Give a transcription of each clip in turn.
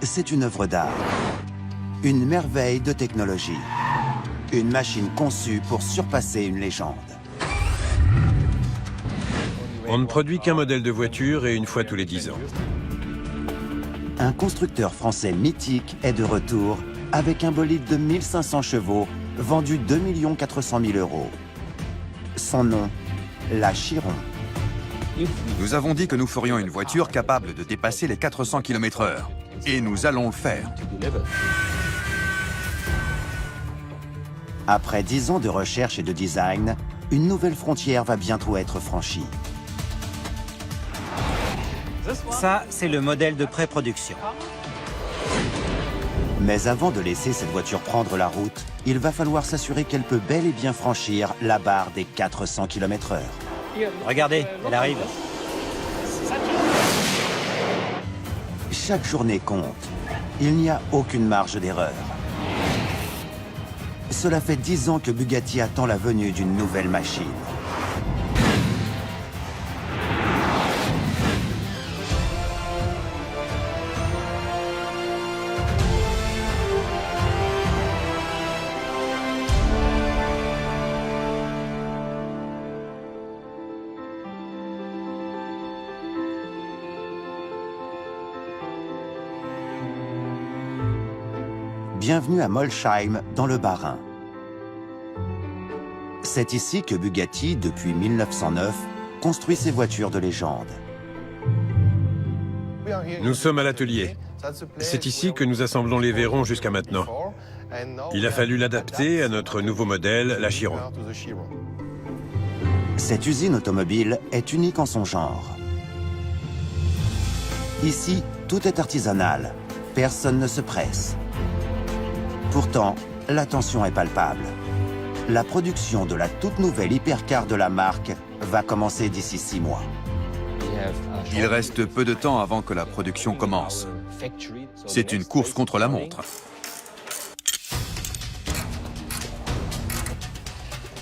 c'est une œuvre d'art. Une merveille de technologie. Une machine conçue pour surpasser une légende. On ne produit qu'un modèle de voiture et une fois tous les 10 ans. Un constructeur français mythique est de retour avec un bolide de 1500 chevaux vendu 2 400 000 €. Son nom, la Chiron. Nous avons dit que nous ferions une voiture capable de dépasser les 400 km/h. Et nous allons le faire. Après 10 ans de recherche et de design, une nouvelle frontière va bientôt être franchie. Ça, c'est le modèle de pré-production. Mais avant de laisser cette voiture prendre la route, il va falloir s'assurer qu'elle peut bel et bien franchir la barre des 400 km/h. Regardez, elle arrive. Chaque journée compte. Il n'y a aucune marge d'erreur. Cela fait 10 ans que Bugatti attend la venue d'une nouvelle machine. Bienvenue à Molsheim, dans le Bas-Rhin. C'est ici que Bugatti, depuis 1909, construit ses voitures de légende. Nous sommes à l'atelier. C'est ici que nous assemblons les Veyron jusqu'à maintenant. Il a fallu l'adapter à notre nouveau modèle, la Chiron. Cette usine automobile est unique en son genre. Ici, tout est artisanal. Personne ne se presse. Pourtant, la tension est palpable. La production de la toute nouvelle hypercar de la marque va commencer d'ici 6 mois. Il reste peu de temps avant que la production commence. C'est une course contre la montre.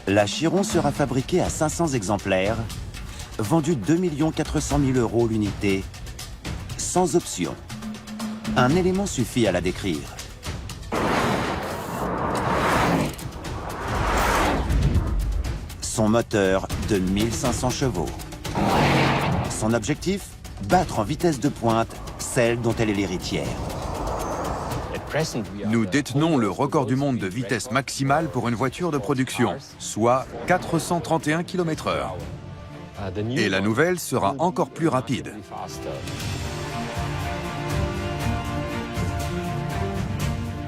La Chiron sera fabriquée à 500 exemplaires, vendue 2 400 000 € l'unité, sans option. Un élément suffit à la décrire. Son moteur de 1500 chevaux. Son objectif, battre en vitesse de pointe celle dont elle est l'héritière. Nous détenons le record du monde de vitesse maximale pour une voiture de production, soit 431 km/h. Et la nouvelle sera encore plus rapide.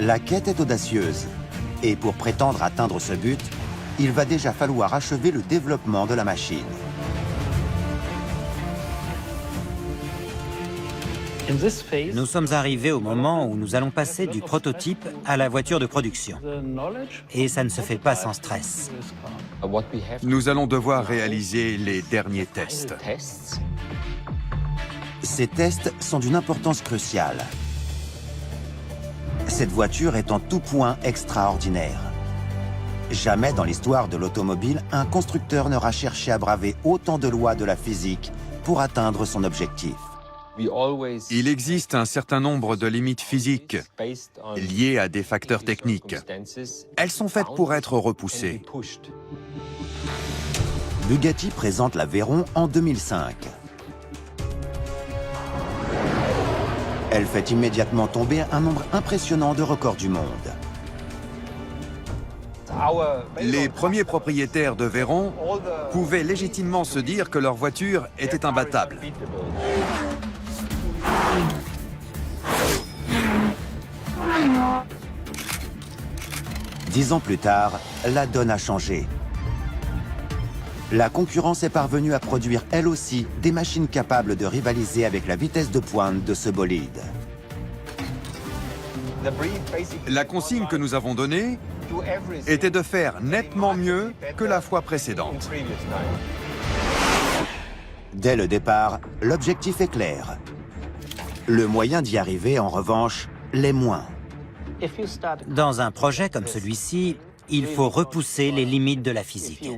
La quête est audacieuse. Et pour prétendre atteindre ce but, il va déjà falloir achever le développement de la machine. Nous sommes arrivés au moment où nous allons passer du prototype à la voiture de production. Et ça ne se fait pas sans stress. Nous allons devoir réaliser les derniers tests. Ces tests sont d'une importance cruciale. Cette voiture est en tout point extraordinaire. Jamais dans l'histoire de l'automobile, un constructeur n'aura cherché à braver autant de lois de la physique pour atteindre son objectif. Il existe un certain nombre de limites physiques liées à des facteurs techniques. Elles sont faites pour être repoussées. Bugatti présente la Veyron en 2005. Elle fait immédiatement tomber un nombre impressionnant de records du monde. Les premiers propriétaires de Veyron pouvaient légitimement se dire que leur voiture était imbattable. Dix ans plus tard, la donne a changé. La concurrence est parvenue à produire elle aussi des machines capables de rivaliser avec la vitesse de pointe de ce bolide. La consigne que nous avons donnée était de faire nettement mieux que la fois précédente. Dès le départ, l'objectif est clair. Le moyen d'y arriver, en revanche, l'est moins. Dans un projet comme celui-ci, il faut repousser les limites de la physique.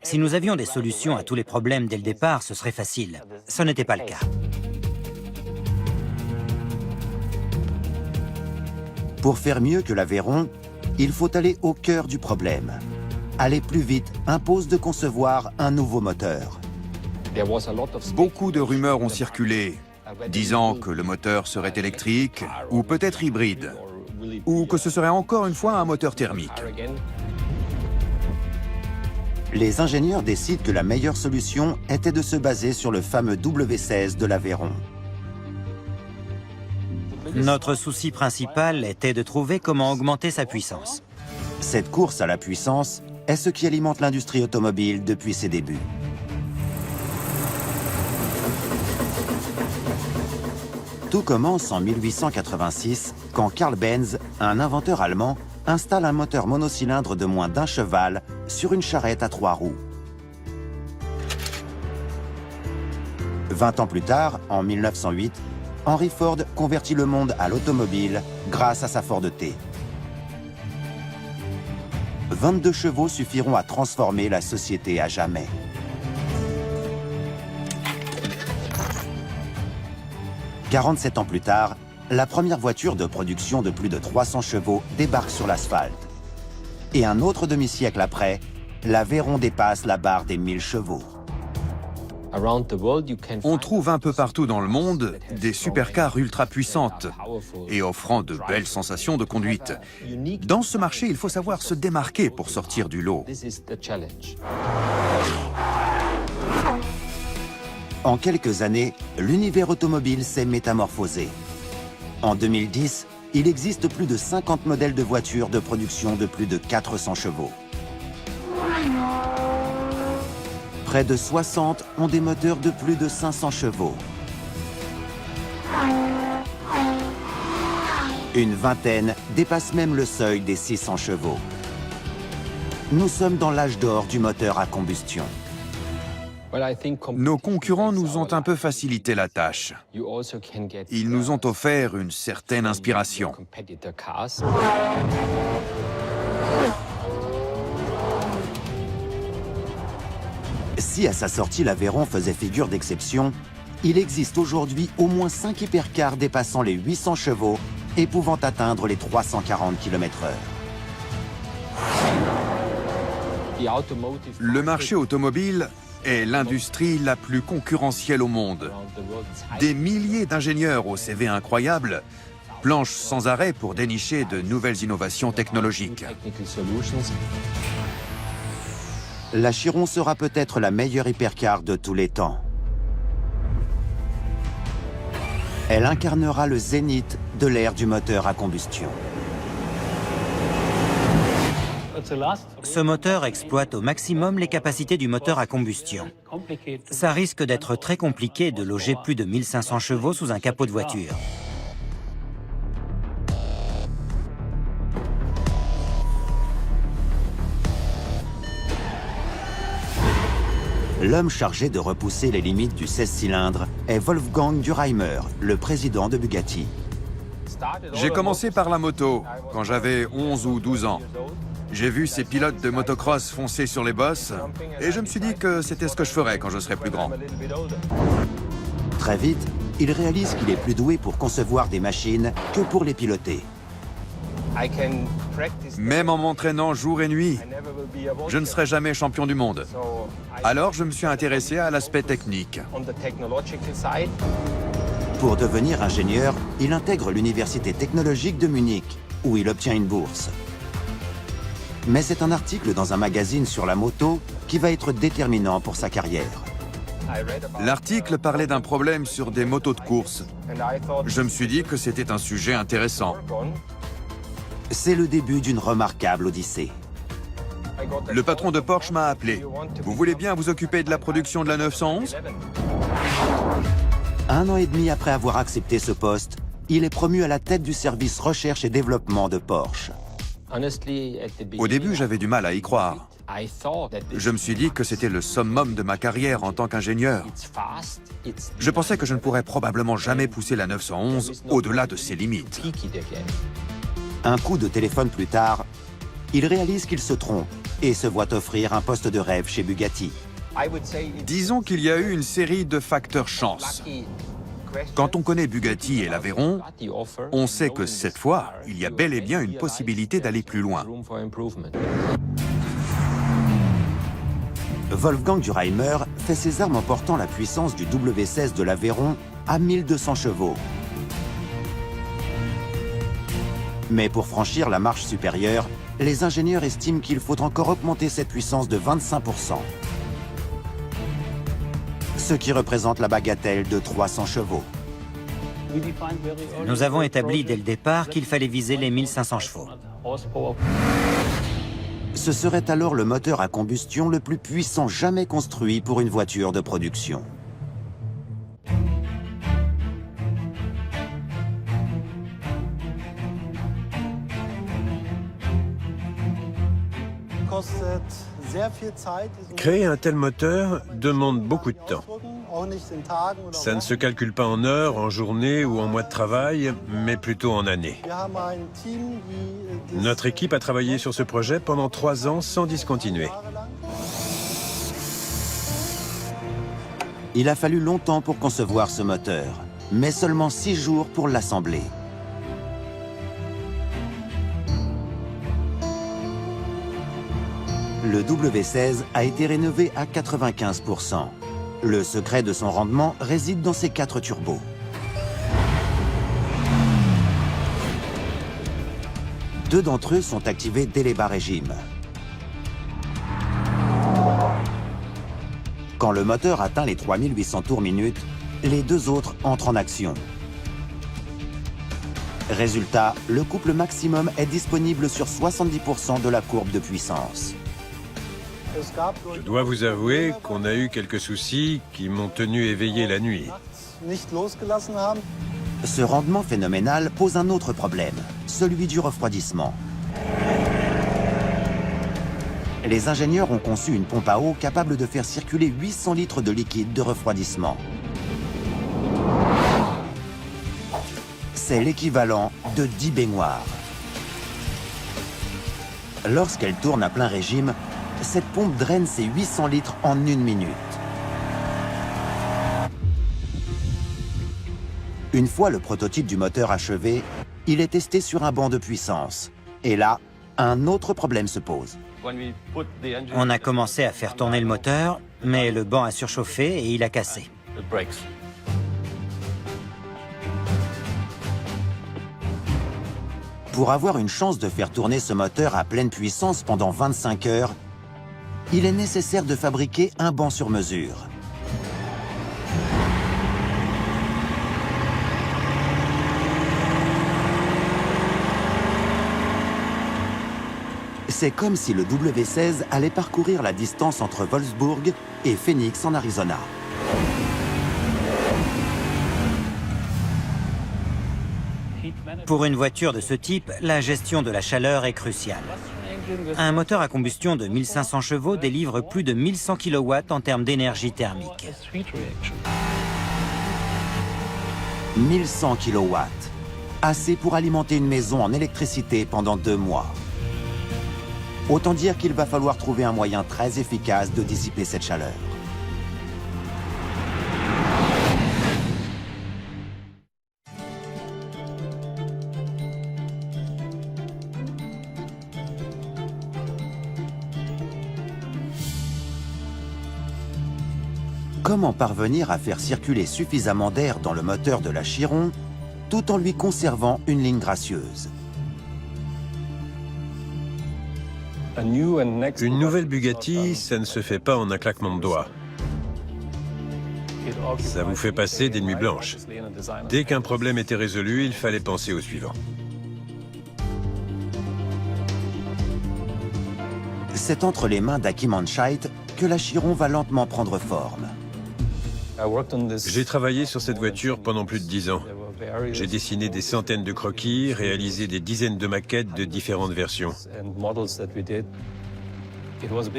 Si nous avions des solutions à tous les problèmes dès le départ, ce serait facile. Ce n'était pas le cas. Pour faire mieux que l'Aveyron, il faut aller au cœur du problème. Aller plus vite impose de concevoir un nouveau moteur. Beaucoup de rumeurs ont circulé, disant que le moteur serait électrique, ou peut-être hybride, ou que ce serait encore une fois un moteur thermique. Les ingénieurs décident que la meilleure solution était de se baser sur le fameux W16 de l'Aveyron. Notre souci principal était de trouver comment augmenter sa puissance. Cette course à la puissance est ce qui alimente l'industrie automobile depuis ses débuts. Tout commence en 1886 quand Karl Benz, un inventeur allemand, installe un moteur monocylindre de moins d'1 cheval sur une charrette à 3 roues. 20 ans plus tard, en 1908, Henry Ford convertit le monde à l'automobile grâce à sa Ford T. 22 chevaux suffiront à transformer la société à jamais. « 47 ans plus tard, la première voiture de production de plus de 300 chevaux débarque sur l'asphalte. Et un autre demi-siècle après, l'Aveyron dépasse la barre des 1000 chevaux. On trouve un peu partout dans le monde des supercars ultra puissantes et offrant de belles sensations de conduite. Dans ce marché, il faut savoir se démarquer pour sortir du lot. En quelques années, l'univers automobile s'est métamorphosé. En 2010, il existe plus de 50 modèles de voitures de production de plus de 400 chevaux. Près de 60 ont des moteurs de plus de 500 chevaux. Une vingtaine dépasse même le seuil des 600 chevaux. Nous sommes dans l'âge d'or du moteur à combustion. Nos concurrents nous ont un peu facilité la tâche. Ils nous ont offert une certaine inspiration. Si à sa sortie l'Aveyron faisait figure d'exception, il existe aujourd'hui au moins 5 hypercars dépassant les 800 chevaux et pouvant atteindre les 340 km/h. Le marché automobile est l'industrie la plus concurrentielle au monde. Des milliers d'ingénieurs au CV incroyable planchent sans arrêt pour dénicher de nouvelles innovations technologiques. La Chiron sera peut-être la meilleure hypercar de tous les temps. Elle incarnera le zénith de l'ère du moteur à combustion. Ce moteur exploite au maximum les capacités du moteur à combustion. Ça risque d'être très compliqué de loger plus de 1500 chevaux sous un capot de voiture. L'homme chargé de repousser les limites du 16 cylindres est Wolfgang Durheimer, le président de Bugatti. J'ai commencé par la moto, quand j'avais 11 ou 12 ans. J'ai vu ces pilotes de motocross foncer sur les bosses, et je me suis dit que c'était ce que je ferais quand je serais plus grand. Très vite, il réalise qu'il est plus doué pour concevoir des machines que pour les piloter. Même en m'entraînant jour et nuit, je ne serai jamais champion du monde. Alors je me suis intéressé à l'aspect technique. Pour devenir ingénieur, il intègre l'université technologique de Munich, où il obtient une bourse. Mais c'est un article dans un magazine sur la moto qui va être déterminant pour sa carrière. L'article parlait d'un problème sur des motos de course. Je me suis dit que c'était un sujet intéressant. C'est le début d'une remarquable odyssée. Le patron de Porsche m'a appelé. Vous voulez bien vous occuper de la production de la 911 ? 1 an et demi après avoir accepté ce poste, il est promu à la tête du service recherche et développement de Porsche. Au début, j'avais du mal à y croire. Je me suis dit que c'était le summum de ma carrière en tant qu'ingénieur. Je pensais que je ne pourrais probablement jamais pousser la 911 au-delà de ses limites. Un coup de téléphone plus tard, il réalise qu'il se trompe et se voit offrir un poste de rêve chez Bugatti. Disons qu'il y a eu une série de facteurs chance. Quand on connaît Bugatti et l'Aveyron, on sait que cette fois, il y a bel et bien une possibilité d'aller plus loin. Wolfgang Durheimer fait ses armes en portant la puissance du W16 de l'Aveyron à 1200 chevaux. Mais pour franchir la marche supérieure, les ingénieurs estiment qu'il faut encore augmenter cette puissance de 25%. Ce qui représente la bagatelle de 300 chevaux. Nous avons établi dès le départ qu'il fallait viser les 1500 chevaux. Ce serait alors le moteur à combustion le plus puissant jamais construit pour une voiture de production. Créer un tel moteur demande beaucoup de temps. Ça ne se calcule pas en heures, en journées ou en mois de travail, mais plutôt en années. Notre équipe a travaillé sur ce projet pendant 3 ans sans discontinuer. Il a fallu longtemps pour concevoir ce moteur, mais seulement 6 jours pour l'assembler. Le W16 a été rénové à 95%. Le secret de son rendement réside dans ses 4 turbos. Deux d'entre eux sont activés dès les bas régimes. Quand le moteur atteint les 3800 tours minute, les 2 autres entrent en action. Résultat, le couple maximum est disponible sur 70% de la courbe de puissance. Je dois vous avouer qu'on a eu quelques soucis qui m'ont tenu éveillé la nuit. Ce rendement phénoménal pose un autre problème, celui du refroidissement. Les ingénieurs ont conçu une pompe à eau capable de faire circuler 800 litres de liquide de refroidissement. C'est l'équivalent de 10 baignoires. Lorsqu'elle tourne à plein régime, cette pompe draine ces 800 litres en 1 minute. Une fois le prototype du moteur achevé, il est testé sur un banc de puissance. Et là, un autre problème se pose. On a commencé à faire tourner le moteur, mais le banc a surchauffé et il a cassé. Pour avoir une chance de faire tourner ce moteur à pleine puissance pendant 25 heures, il est nécessaire de fabriquer un banc sur mesure. C'est comme si le W16 allait parcourir la distance entre Wolfsburg et Phoenix en Arizona. Pour une voiture de ce type, la gestion de la chaleur est cruciale. Un moteur à combustion de 1500 chevaux délivre plus de 1100 kW en termes d'énergie thermique. 1100 kW, assez pour alimenter une maison en électricité pendant 2 mois. Autant dire qu'il va falloir trouver un moyen très efficace de dissiper cette chaleur. Comment parvenir à faire circuler suffisamment d'air dans le moteur de la Chiron tout en lui conservant une ligne gracieuse? Une nouvelle Bugatti, ça ne se fait pas en un claquement de doigts. Ça vous fait passer des nuits blanches. Dès qu'un problème était résolu, il fallait penser au suivant. C'est entre les mains d'Achim Anscheit que la Chiron va lentement prendre forme. J'ai travaillé sur cette voiture pendant plus de 10 ans. J'ai dessiné des centaines de croquis, réalisé des dizaines de maquettes de différentes versions.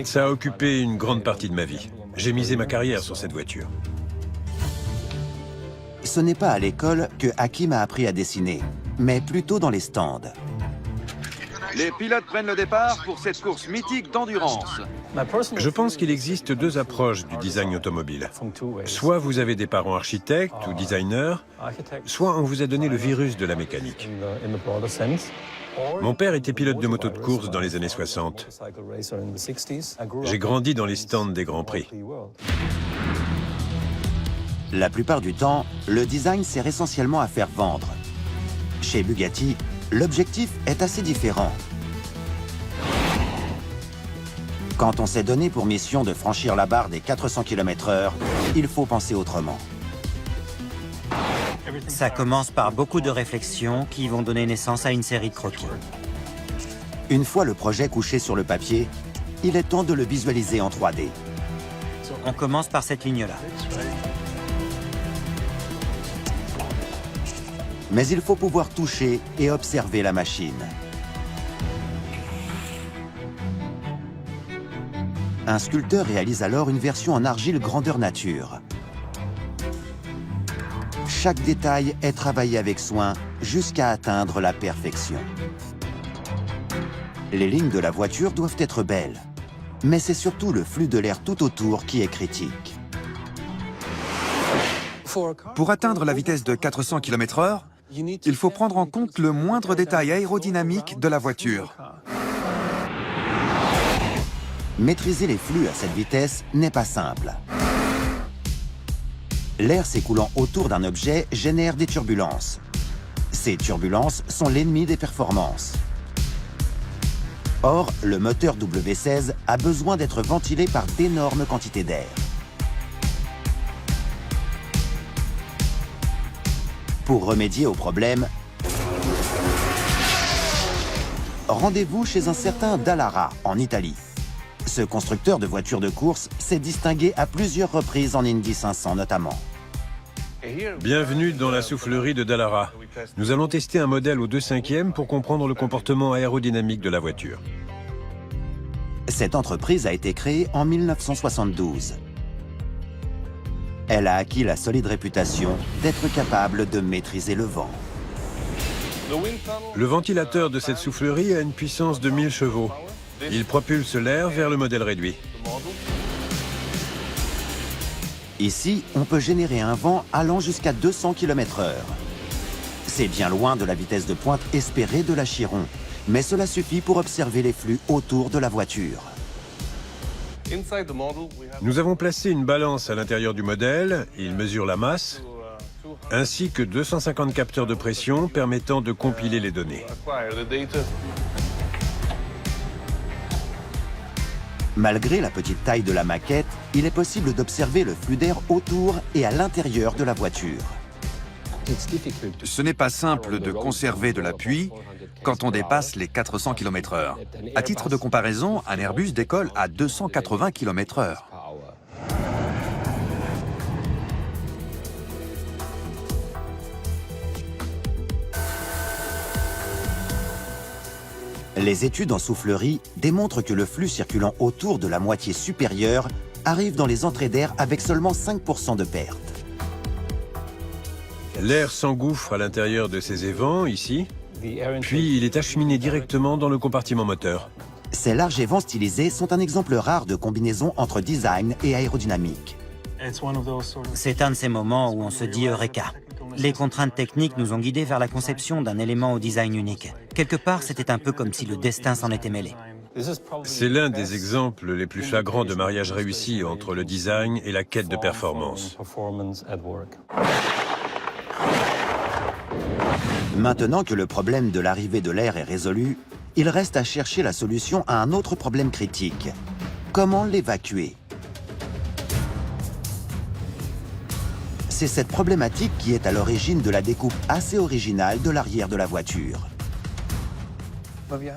Ça a occupé une grande partie de ma vie. J'ai misé ma carrière sur cette voiture. Ce n'est pas à l'école que Achim a appris à dessiner, mais plutôt dans les stands. Les pilotes prennent le départ pour cette course mythique d'endurance. Je pense qu'il existe deux approches du design automobile. Soit vous avez des parents architectes ou designers, soit on vous a donné le virus de la mécanique. Mon père était pilote de moto de course dans les années 60. J'ai grandi dans les stands des Grands Prix. La plupart du temps, le design sert essentiellement à faire vendre. Chez Bugatti, l'objectif est assez différent. Quand on s'est donné pour mission de franchir la barre des 400 km/h, il faut penser autrement. Ça commence par beaucoup de réflexions qui vont donner naissance à une série de croquis. Une fois le projet couché sur le papier, il est temps de le visualiser en 3D. On commence par cette ligne-là. Mais il faut pouvoir toucher et observer la machine. Un sculpteur réalise alors une version en argile grandeur nature. Chaque détail est travaillé avec soin jusqu'à atteindre la perfection. Les lignes de la voiture doivent être belles, mais c'est surtout le flux de l'air tout autour qui est critique. Pour atteindre la vitesse de 400 km/h, il faut prendre en compte le moindre détail aérodynamique de la voiture. Maîtriser les flux à cette vitesse n'est pas simple. L'air s'écoulant autour d'un objet génère des turbulences. Ces turbulences sont l'ennemi des performances. Or, le moteur W16 a besoin d'être ventilé par d'énormes quantités d'air. Pour remédier au problème, rendez-vous chez un certain Dallara, en Italie. Ce constructeur de voitures de course s'est distingué à plusieurs reprises en Indy 500 notamment. Bienvenue dans la soufflerie de Dallara. Nous allons tester un modèle au 2/5 pour comprendre le comportement aérodynamique de la voiture. Cette entreprise a été créée en 1972. Elle a acquis la solide réputation d'être capable de maîtriser le vent. Le ventilateur de cette soufflerie a une puissance de 1000 chevaux. Il propulse l'air vers le modèle réduit. Ici, on peut générer un vent allant jusqu'à 200 km/h. C'est bien loin de la vitesse de pointe espérée de la Chiron, mais cela suffit pour observer les flux autour de la voiture. Nous avons placé une balance à l'intérieur du modèle. Il mesure la masse, ainsi que 250 capteurs de pression permettant de compiler les données. Malgré la petite taille de la maquette, il est possible d'observer le flux d'air autour et à l'intérieur de la voiture. Ce n'est pas simple de conserver de l'appui quand on dépasse les 400 km/h. À titre de comparaison, un Airbus décolle à 280 km/h. Les études en soufflerie démontrent que le flux circulant autour de la moitié supérieure arrive dans les entrées d'air avec seulement 5% de perte. L'air s'engouffre à l'intérieur de ces évents, ici, puis il est acheminé directement dans le compartiment moteur. Ces larges évents stylisés sont un exemple rare de combinaison entre design et aérodynamique. C'est un de ces moments où on se dit « Eureka ». Les contraintes techniques nous ont guidés vers la conception d'un élément au design unique. Quelque part, c'était un peu comme si le destin s'en était mêlé. C'est l'un des exemples les plus flagrants de mariage réussi entre le design et la quête de performance. Maintenant que le problème de l'arrivée de l'air est résolu, il reste à chercher la solution à un autre problème critique. Comment l'évacuer ? C'est cette problématique qui est à l'origine de la découpe assez originale de l'arrière de la voiture.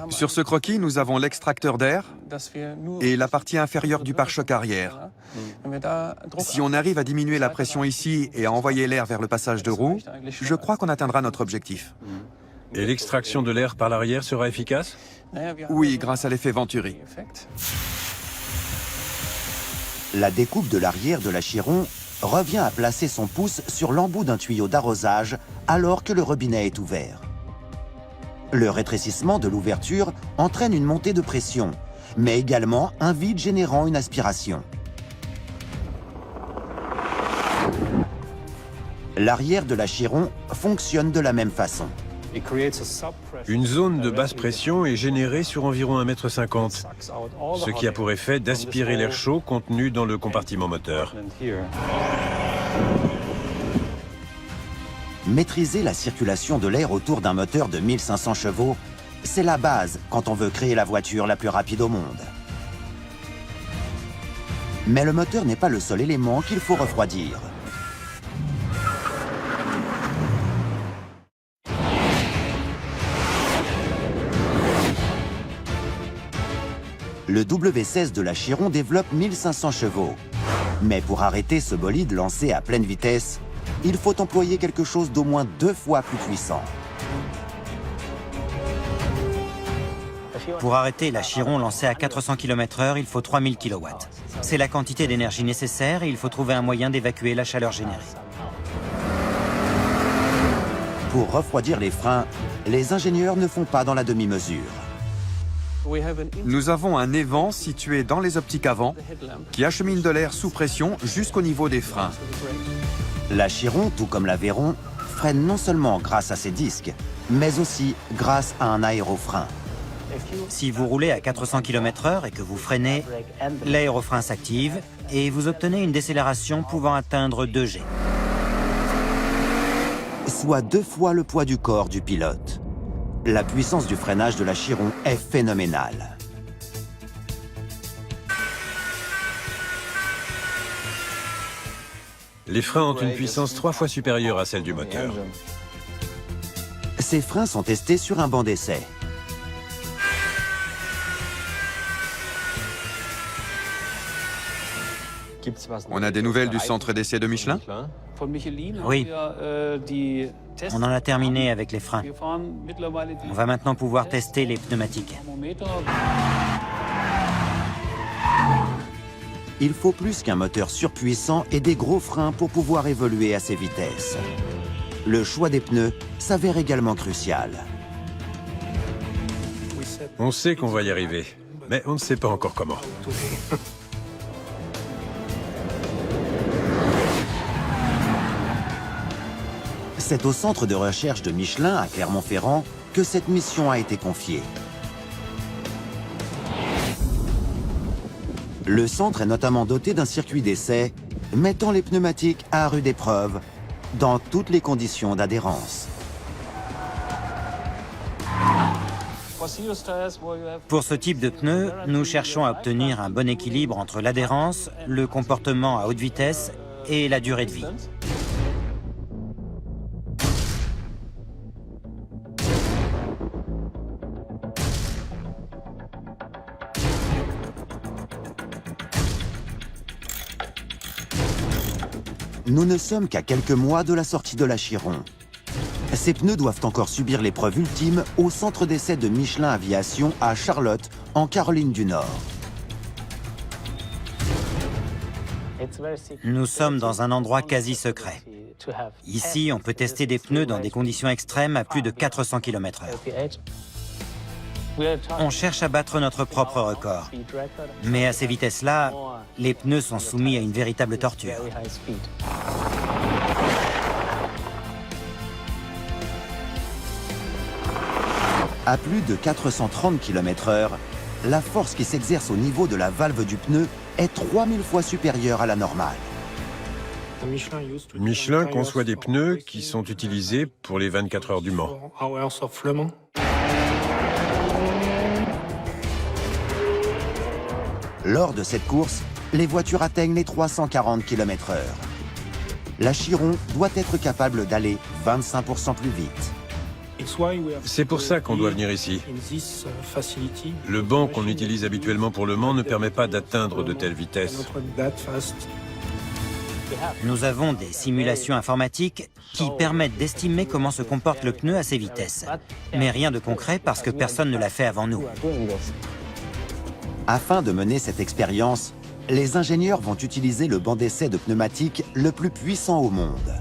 Sur ce croquis, nous avons l'extracteur d'air et la partie inférieure du pare-choc arrière. Si on arrive à diminuer la pression ici et à envoyer l'air vers le passage de roue, je crois qu'on atteindra notre objectif. Et l'extraction de l'air par l'arrière sera efficace ? Oui, grâce à l'effet Venturi. La découpe de l'arrière de la Chiron revient à placer son pouce sur l'embout d'un tuyau d'arrosage alors que le robinet est ouvert. Le rétrécissement de l'ouverture entraîne une montée de pression, mais également un vide générant une aspiration. L'arrière de l'Achiron fonctionne de la même façon. Une zone de basse pression est générée sur environ 1,50 m, ce qui a pour effet d'aspirer l'air chaud contenu dans le compartiment moteur. Maîtriser la circulation de l'air autour d'un moteur de 1500 chevaux, c'est la base quand on veut créer la voiture la plus rapide au monde. Mais le moteur n'est pas le seul élément qu'il faut refroidir. Le W16 de l'Achiron développe 1500 chevaux. Mais pour arrêter ce bolide lancé à pleine vitesse, il faut employer quelque chose d'au moins 2 fois plus puissant. Pour arrêter l'Achiron lancé à 400 km/h, il faut 3000 kW. C'est la quantité d'énergie nécessaire et il faut trouver un moyen d'évacuer la chaleur générée. Pour refroidir les freins, les ingénieurs ne font pas dans la demi-mesure. Nous avons un évent situé dans les optiques avant qui achemine de l'air sous pression jusqu'au niveau des freins. L'Achiron, tout comme l'Aveyron, freine non seulement grâce à ses disques, mais aussi grâce à un aérofrein. Si vous roulez à 400 km/h et que vous freinez, l'aérofrein s'active et vous obtenez une décélération pouvant atteindre 2 G. Soit 2 fois le poids du corps du pilote. La puissance du freinage de l'Achiron est phénoménale. Les freins ont une puissance 3 fois supérieure à celle du moteur. Ces freins sont testés sur un banc d'essai. On a des nouvelles du centre d'essai de Michelin? Oui. On en a terminé avec les freins. On va maintenant pouvoir tester les pneumatiques. Il faut plus qu'un moteur surpuissant et des gros freins pour pouvoir évoluer à ces vitesses. Le choix des pneus s'avère également crucial. On sait qu'on va y arriver, mais on ne sait pas encore comment. C'est au centre de recherche de Michelin à Clermont-Ferrand que cette mission a été confiée. Le centre est notamment doté d'un circuit d'essai mettant les pneumatiques à rude épreuve dans toutes les conditions d'adhérence. Pour ce type de pneus, nous cherchons à obtenir un bon équilibre entre l'adhérence, le comportement à haute vitesse et la durée de vie. Nous ne sommes qu'à quelques mois de la sortie de l'Achiron. Ces pneus doivent encore subir l'épreuve ultime au centre d'essai de Michelin Aviation à Charlotte, en Caroline du Nord. Nous sommes dans un endroit quasi secret. Ici, on peut tester des pneus dans des conditions extrêmes à plus de 400 km/h. On cherche à battre notre propre record. Mais à ces vitesses-là, les pneus sont soumis à une véritable torture. À plus de 430 km/h, la force qui s'exerce au niveau de la valve du pneu est 3000 fois supérieure à la normale. Michelin conçoit des pneus qui sont utilisés pour les 24 heures du Mans. Lors de cette course, les voitures atteignent les 340 km/h. L'Achiron doit être capable d'aller 25% plus vite. C'est pour ça qu'on doit venir ici. Le banc qu'on utilise habituellement pour le Mans ne permet pas d'atteindre de telles vitesses. Nous avons des simulations informatiques qui permettent d'estimer comment se comporte le pneu à ces vitesses. Mais rien de concret parce que personne ne l'a fait avant nous. Afin de mener cette expérience, les ingénieurs vont utiliser le banc d'essai de pneumatiques le plus puissant au monde.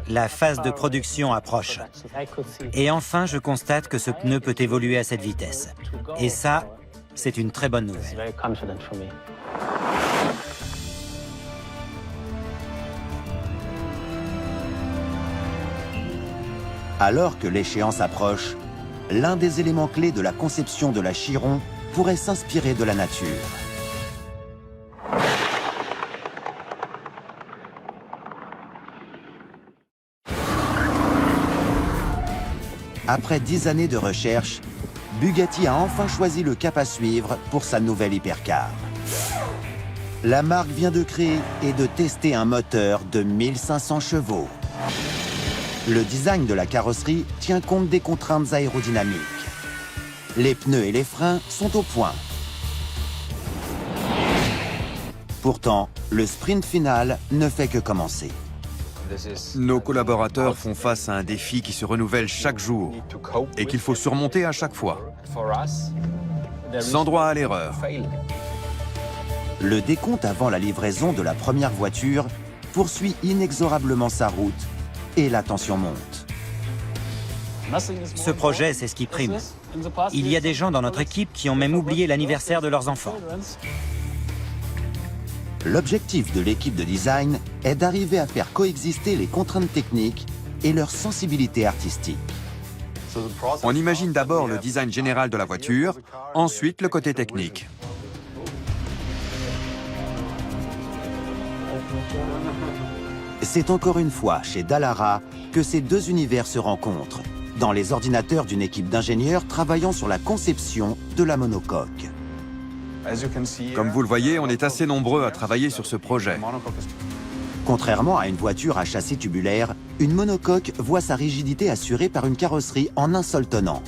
La phase de production approche. Et enfin, je constate que ce pneu peut évoluer à cette vitesse. Et ça, c'est une très bonne nouvelle. Alors que l'échéance approche, l'un des éléments clés de la conception de la Chiron pourrait s'inspirer de la nature. Après 10 années de recherche, Bugatti a enfin choisi le cap à suivre pour sa nouvelle hypercar. La marque vient de créer et de tester un moteur de 1500 chevaux. Le design de la carrosserie tient compte des contraintes aérodynamiques. Les pneus et les freins sont au point. Pourtant, le sprint final ne fait que commencer. Nos collaborateurs font face à un défi qui se renouvelle chaque jour et qu'il faut surmonter à chaque fois, sans droit à l'erreur. Le décompte avant la livraison de la première voiture poursuit inexorablement sa route et la tension monte. Ce projet, c'est ce qui prime. Il y a des gens dans notre équipe qui ont même oublié l'anniversaire de leurs enfants. L'objectif de l'équipe de design est d'arriver à faire coexister les contraintes techniques et leur sensibilité artistique. On imagine d'abord le design général de la voiture, ensuite le côté technique. C'est encore une fois chez Dallara que ces deux univers se rencontrent, dans les ordinateurs d'une équipe d'ingénieurs travaillant sur la conception de la monocoque. Comme vous le voyez, on est assez nombreux à travailler sur ce projet. Contrairement à une voiture à châssis tubulaire, une monocoque voit sa rigidité assurée par une carrosserie en un seul tenant.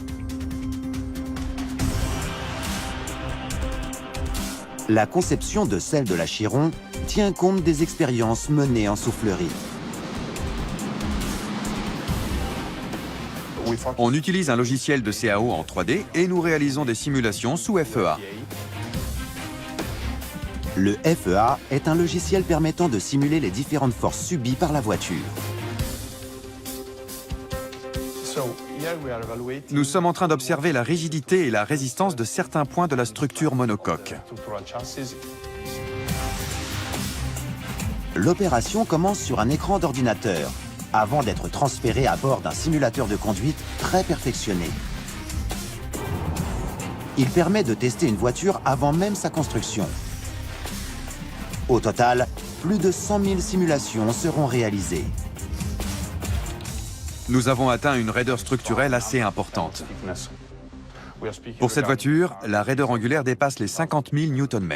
La conception de celle de la Chiron tient compte des expériences menées en soufflerie. On utilise un logiciel de CAO en 3D et nous réalisons des simulations sous FEA. Le FEA est un logiciel permettant de simuler les différentes forces subies par la voiture. Nous sommes en train d'observer la rigidité et la résistance de certains points de la structure monocoque. L'opération commence sur un écran d'ordinateur, avant d'être transférée à bord d'un simulateur de conduite très perfectionné. Il permet de tester une voiture avant même sa construction. Au total, plus de 100 000 simulations seront réalisées. Nous avons atteint une raideur structurelle assez importante. Pour cette voiture, la raideur angulaire dépasse les 50 000 Nm.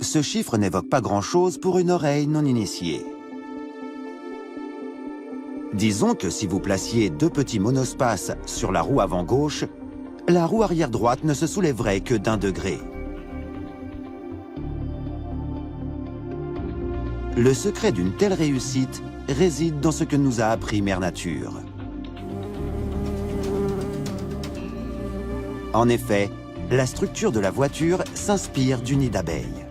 Ce chiffre n'évoque pas grand-chose pour une oreille non initiée. Disons que si vous placiez deux petits monospaces sur la roue avant gauche, la roue arrière droite ne se soulèverait que d'1 degré. Le secret d'une telle réussite réside dans ce que nous a appris Mère Nature. En effet, la structure de la voiture s'inspire du nid d'abeille.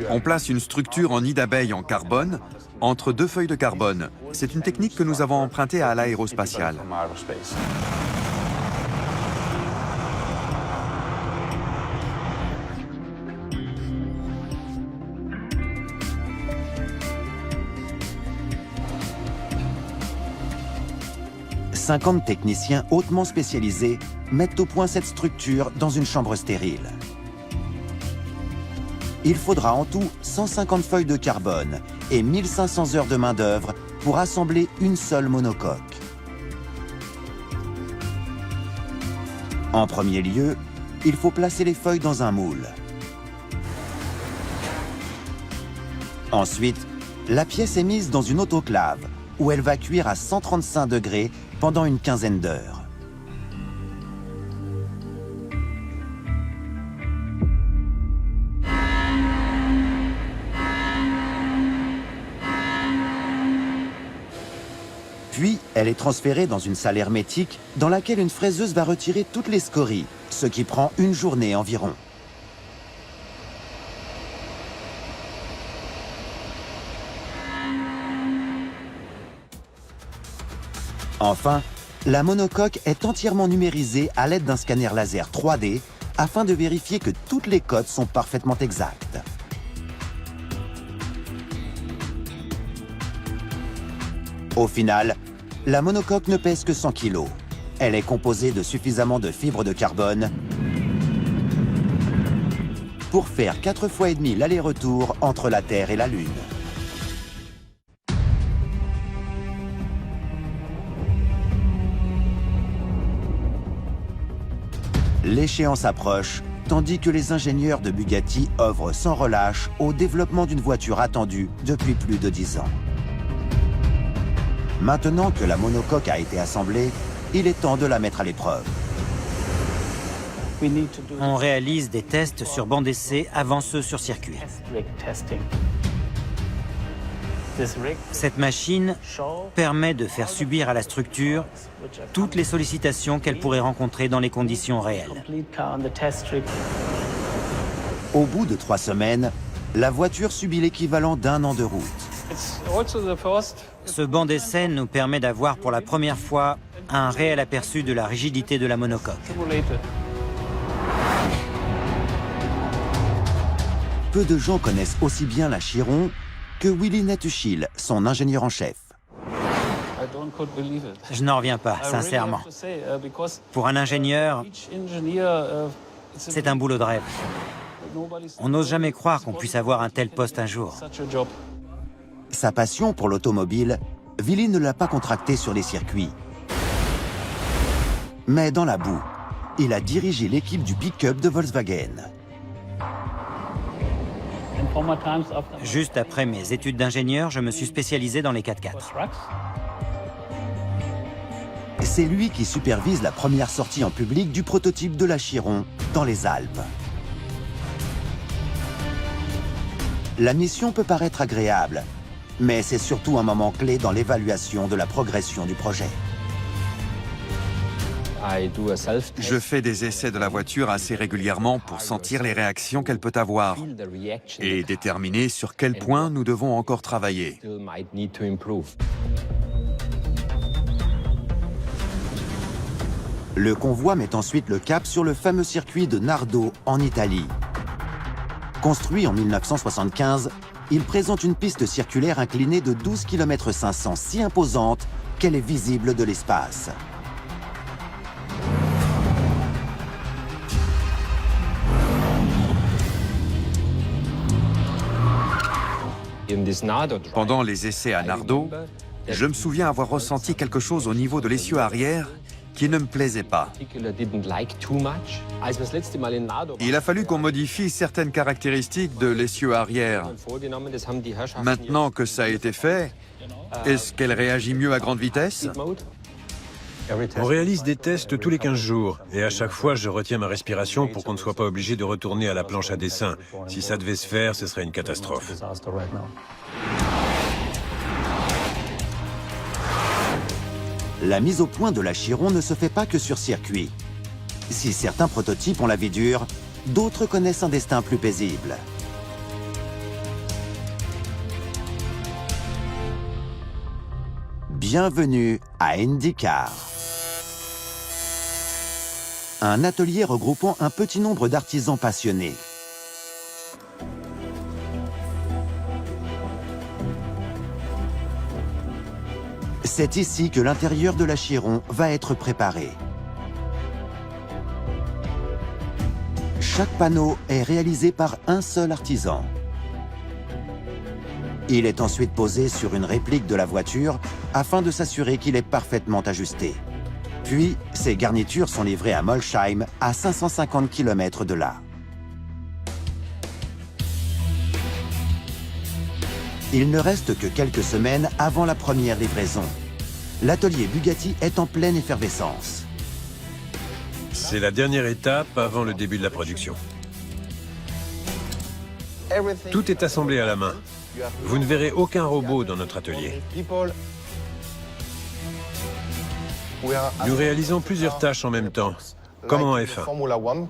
On place une structure en nid d'abeille en carbone entre deux feuilles de carbone. C'est une technique que nous avons empruntée à l'aérospatiale. « 50 techniciens hautement spécialisés mettent au point cette structure dans une chambre stérile. Il faudra en tout 150 feuilles de carbone et 1500 heures de main-d'œuvre pour assembler une seule monocoque. En premier lieu, il faut placer les feuilles dans un moule. Ensuite, la pièce est mise dans une autoclave où elle va cuire à 135 degrés pendant une quinzaine d'heures. Puis, elle est transférée dans une salle hermétique dans laquelle une fraiseuse va retirer toutes les scories, ce qui prend une journée environ. Enfin, la monocoque est entièrement numérisée à l'aide d'un scanner laser 3D afin de vérifier que toutes les cotes sont parfaitement exactes. Au final, la monocoque ne pèse que 100 kg. Elle est composée de suffisamment de fibres de carbone pour faire 4 fois et demi l'aller-retour entre la Terre et la Lune. L'échéance approche, tandis que les ingénieurs de Bugatti œuvrent sans relâche au développement d'une voiture attendue depuis plus de 10 ans. Maintenant que la monocoque a été assemblée, il est temps de la mettre à l'épreuve. On réalise des tests sur banc d'essai avant ceux sur circuit. Cette machine permet de faire subir à la structure toutes les sollicitations qu'elle pourrait rencontrer dans les conditions réelles. Au bout de 3 semaines, la voiture subit l'équivalent d'1 an de route. Ce banc d'essai nous permet d'avoir pour la première fois un réel aperçu de la rigidité de la monocoque. Peu de gens connaissent aussi bien la Chiron que Willy Nettuschil, son ingénieur en chef. Je n'en reviens pas, sincèrement. Pour un ingénieur, c'est un boulot de rêve. On n'ose jamais croire qu'on puisse avoir un tel poste un jour. Sa passion pour l'automobile, Willy ne l'a pas contractée sur les circuits. Mais dans la boue, il a dirigé l'équipe du pick-up de Volkswagen. Juste après mes études d'ingénieur, je me suis spécialisé dans les 4x4. C'est lui qui supervise la première sortie en public du prototype de la Chiron dans les Alpes. La mission peut paraître agréable, mais c'est surtout un moment clé dans l'évaluation de la progression du projet. Je fais des essais de la voiture assez régulièrement pour sentir les réactions qu'elle peut avoir et déterminer sur quel point nous devons encore travailler. Le convoi met ensuite le cap sur le fameux circuit de Nardo en Italie. Construit en 1975, il présente une piste circulaire inclinée de 12 km 500 si imposante qu'elle est visible de l'espace. Pendant les essais à Nardo, je me souviens avoir ressenti quelque chose au niveau de l'essieu arrière qui ne me plaisait pas. Il a fallu qu'on modifie certaines caractéristiques de l'essieu arrière. Maintenant que ça a été fait, est-ce qu'elle réagit mieux à grande vitesse? On réalise des tests tous les 15 jours et à chaque fois je retiens ma respiration pour qu'on ne soit pas obligé de retourner à la planche à dessin. Si ça devait se faire, ce serait une catastrophe. La mise au point de la Chiron ne se fait pas que sur circuit. Si certains prototypes ont la vie dure, d'autres connaissent un destin plus paisible. Bienvenue à IndyCar. Un atelier regroupant un petit nombre d'artisans passionnés. C'est ici que l'intérieur de la Chiron va être préparé. Chaque panneau est réalisé par un seul artisan. Il est ensuite posé sur une réplique de la voiture afin de s'assurer qu'il est parfaitement ajusté. Puis, ces garnitures sont livrées à Molsheim, à 550 km de là. Il ne reste que quelques semaines avant la première livraison. L'atelier Bugatti est en pleine effervescence. C'est la dernière étape avant le début de la production. Tout est assemblé à la main. Vous ne verrez aucun robot dans notre atelier. Nous réalisons plusieurs tâches en même temps, comme en F1.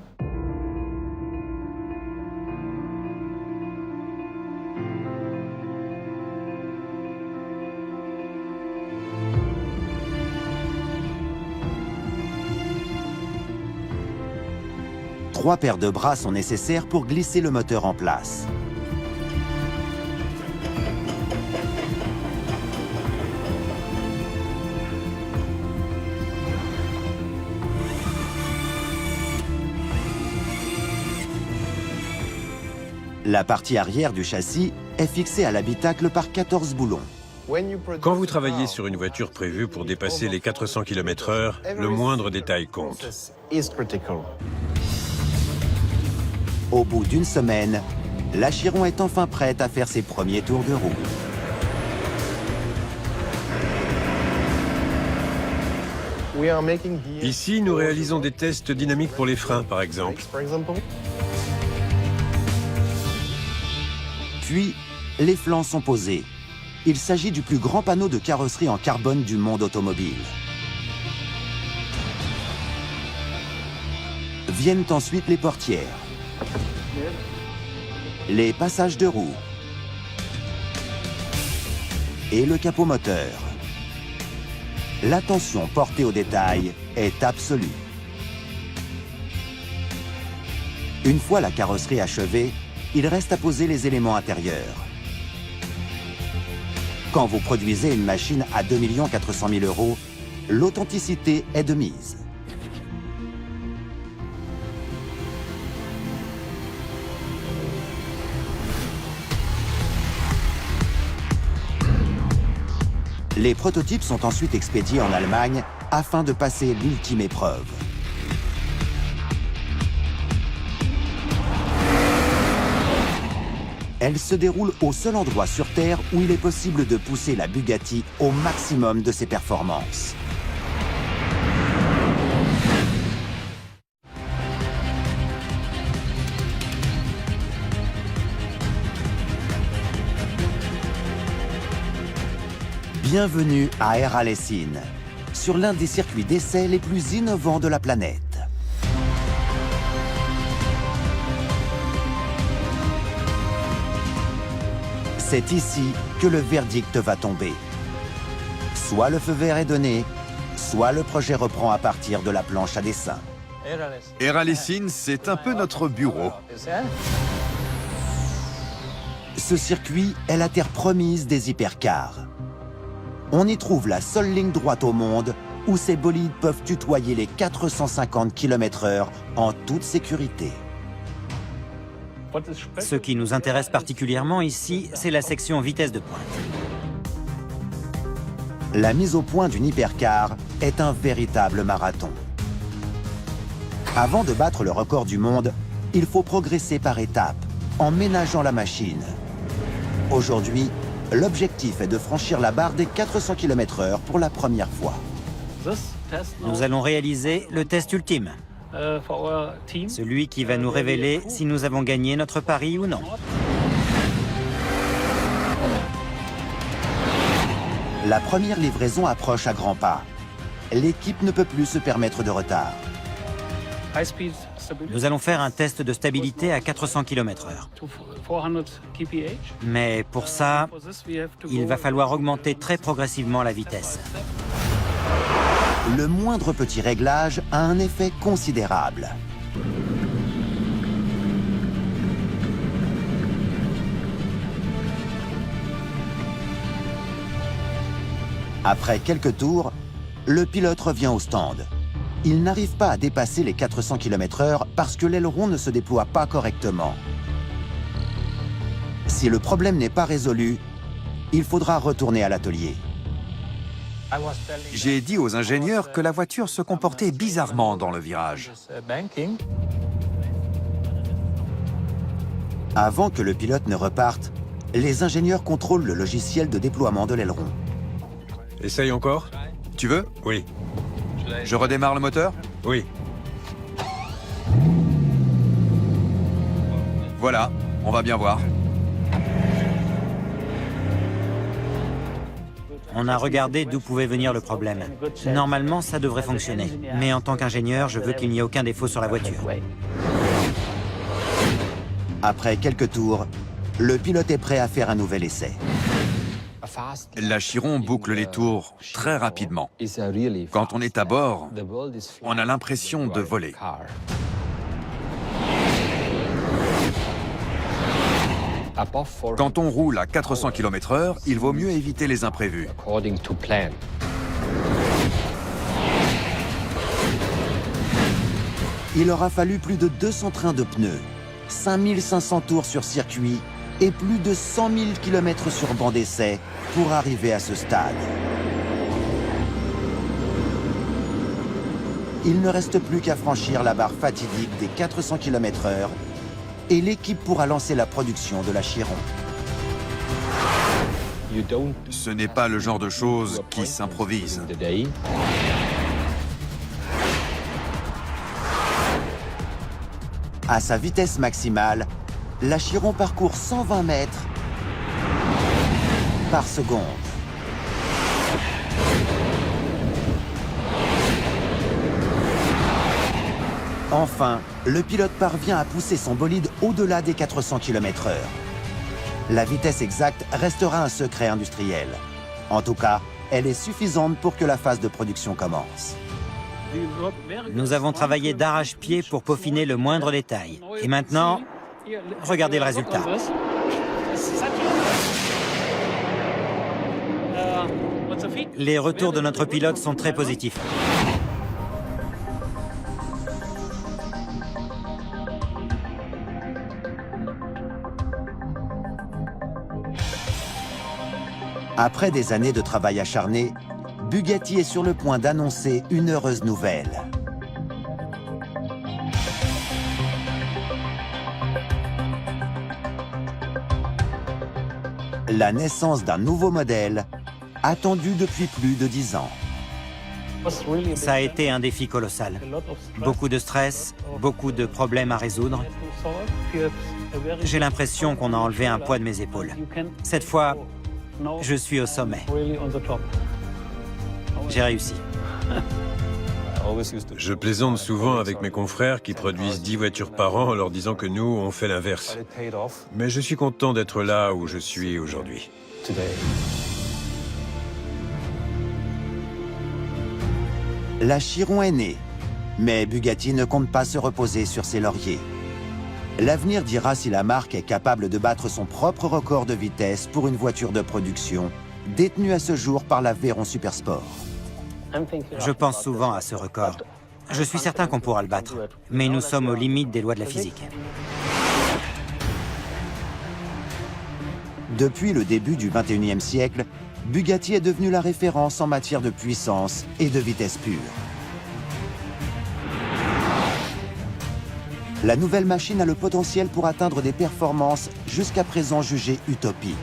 3 paires de bras sont nécessaires pour glisser le moteur en place. La partie arrière du châssis est fixée à l'habitacle par 14 boulons. Quand vous travaillez sur une voiture prévue pour dépasser les 400 km/h, le moindre détail compte. Au bout d'une semaine, l'Achiron est enfin prête à faire ses premiers tours de roue. Ici, nous réalisons des tests dynamiques pour les freins, par exemple. Puis, les flancs sont posés. Il s'agit du plus grand panneau de carrosserie en carbone du monde automobile. Viennent ensuite les portières, les passages de roues et le capot moteur. L'attention portée au détail est absolue. Une fois la carrosserie achevée, il reste à poser les éléments intérieurs. Quand vous produisez une machine à 2 400 000 €, l'authenticité est de mise. Les prototypes sont ensuite expédiés en Allemagne afin de passer l'ultime épreuve. Elle se déroule au seul endroit sur Terre où il est possible de pousser la Bugatti au maximum de ses performances. Bienvenue à Air Alessine, sur l'un des circuits d'essai les plus innovants de la planète. C'est ici que le verdict va tomber. Soit le feu vert est donné, soit le projet reprend à partir de la planche à dessin. Air Alessine, c'est un peu notre bureau. Ce circuit est la terre promise des hypercars. On y trouve la seule ligne droite au monde où ces bolides peuvent tutoyer les 450 km/h en toute sécurité. Ce qui nous intéresse particulièrement ici, c'est la section vitesse de pointe. La mise au point d'une hypercar est un véritable marathon. Avant de battre le record du monde, il faut progresser par étapes, en ménageant la machine. Aujourd'hui, l'objectif est de franchir la barre des 400 km/h pour la première fois. Nous allons réaliser le test ultime. Celui qui va nous révéler si nous avons gagné notre pari ou non. La première livraison approche à grands pas. L'équipe ne peut plus se permettre de retard. Nous allons faire un test de stabilité à 400 km/h. Mais pour ça, il va falloir augmenter très progressivement la vitesse. Le moindre petit réglage a un effet considérable. Après quelques tours, le pilote revient au stand. Il n'arrive pas à dépasser les 400 km/h parce que l'aileron ne se déploie pas correctement. Si le problème n'est pas résolu, il faudra retourner à l'atelier. J'ai dit aux ingénieurs que la voiture se comportait bizarrement dans le virage. Avant que le pilote ne reparte, les ingénieurs contrôlent le logiciel de déploiement de l'aileron. Essaye encore? Tu veux? Oui. Je redémarre le moteur? Oui. Voilà, on va bien voir. On a regardé d'où pouvait venir le problème. Normalement, ça devrait fonctionner. Mais en tant qu'ingénieur, je veux qu'il n'y ait aucun défaut sur la voiture. Après quelques tours, le pilote est prêt à faire un nouvel essai. L'Achiron boucle les tours très rapidement. Quand on est à bord, on a l'impression de voler. Quand on roule à 400 km/h, il vaut mieux éviter les imprévus. Il aura fallu plus de 200 trains de pneus, 5500 tours sur circuit et plus de 100 000 km sur banc d'essai pour arriver à ce stade. Il ne reste plus qu'à franchir la barre fatidique des 400 km/h et l'équipe pourra lancer la production de la Chiron. Ce n'est pas le genre de choses qui s'improvise. À sa vitesse maximale, la Chiron parcourt 120 mètres par seconde. Enfin, le pilote parvient à pousser son bolide au-delà des 400 km/h. La vitesse exacte restera un secret industriel. En tout cas, elle est suffisante pour que la phase de production commence. Nous avons travaillé d'arrache-pied pour peaufiner le moindre détail. Et maintenant, regardez le résultat. Les retours de notre pilote sont très positifs. Après des années de travail acharné, Bugatti est sur le point d'annoncer une heureuse nouvelle. La naissance d'un nouveau modèle, attendu depuis plus de 10 ans. Ça a été un défi colossal. Beaucoup de stress, beaucoup de problèmes à résoudre. J'ai l'impression qu'on a enlevé un poids de mes épaules. Cette fois, je suis au sommet. J'ai réussi. Je plaisante souvent avec mes confrères qui produisent 10 voitures par an en leur disant que nous, on fait l'inverse. Mais je suis content d'être là où je suis aujourd'hui. La Chiron est née, mais Bugatti ne compte pas se reposer sur ses lauriers. L'avenir dira si la marque est capable de battre son propre record de vitesse pour une voiture de production, détenue à ce jour par la Veyron Supersport. Je pense souvent à ce record. Je suis certain qu'on pourra le battre, mais nous sommes aux limites des lois de la physique. Depuis le début du XXIe siècle, Bugatti est devenu la référence en matière de puissance et de vitesse pure. La nouvelle machine a le potentiel pour atteindre des performances jusqu'à présent jugées utopiques.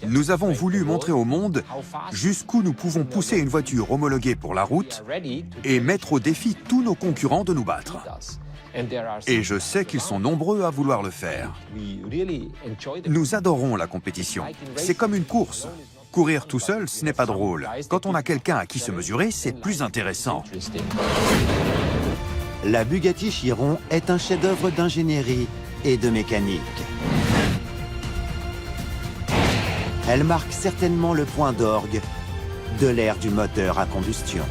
Nous avons voulu montrer au monde jusqu'où nous pouvons pousser une voiture homologuée pour la route et mettre au défi tous nos concurrents de nous battre. Et je sais qu'ils sont nombreux à vouloir le faire. Nous adorons la compétition. C'est comme une course. Courir tout seul, ce n'est pas drôle. Quand on a quelqu'un à qui se mesurer, c'est plus intéressant. La Bugatti Chiron est un chef-d'œuvre d'ingénierie et de mécanique. Elle marque certainement le point d'orgue de l'ère du moteur à combustion.